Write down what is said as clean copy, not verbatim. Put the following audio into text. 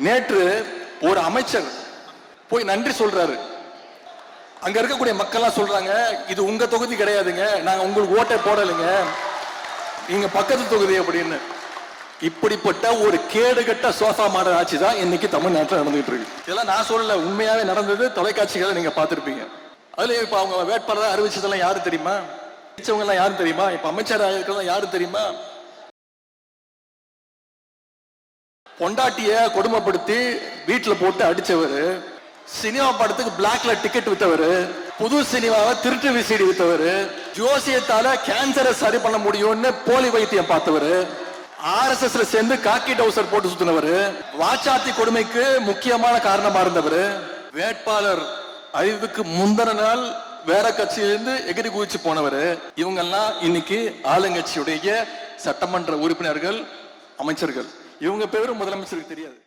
நேற்று ஒரு அமைச்சர் போய் நன்றி சொல்றாரு. அங்க இருக்கக்கூடிய மக்கள் சொல்றாங்க, இது உங்க தொகுதி கிடையாதுங்க, நாங்க உங்களுக்கு ஓட்டை போடலைங்க, நீங்க பக்கத்து தொகுதி அப்படின்னு. இப்படிப்பட்ட ஒரு கேடுகட்ட சோஃபா மாடல் ஆட்சி தான் இன்னைக்கு தமிழ்நாட்டில் நடந்துகிட்டு இருக்கு. இதெல்லாம் நான் சொல்லல, உண்மையாவே நடந்தது. தொலைக்காட்சிகளை நீங்க பார்த்திருப்பீங்க. அதுல இப்ப அவங்க வேட்பாளர் அறிவிச்சதெல்லாம் யாரு தெரியுமா? எல்லாம் யாரு தெரியுமா? இப்ப அமைச்சராக இருக்கிறதெல்லாம் யாரு தெரியுமா? பொண்டாட்டிய கொடுமைப்படுத்தி வீட்டுல போட்டு அடிச்சவர், சினிமா படத்துக்கு பிளாக்ல டிக்கெட் வித்தவர், புது சினிமாவை திருட்டு விசிடி வித்தவர், ஜோசியத்தால கேன்சரை சரி பண்ண முடியும்னு போலி வைத்தியம் பார்த்தவர், RSS சேர்ந்து காக்கி டவுசர் போட்டு சுத்தினவர், வாச்சாத்தி கொடுமைக்கு முக்கியமான காரணமா இருந்தவர், வேட்பாளர் அறிவுக்கு முந்தின நாள் வேற கட்சியிலிருந்து எகிரி குதிச்சு போனவர். இவங்க எல்லாம் இன்னைக்கு ஆளுங்கட்சியுடைய சட்டமன்ற உறுப்பினர்கள், அமைச்சர்கள். இவங்க பேரும் முதலமைச்சருக்கு தெரியாது.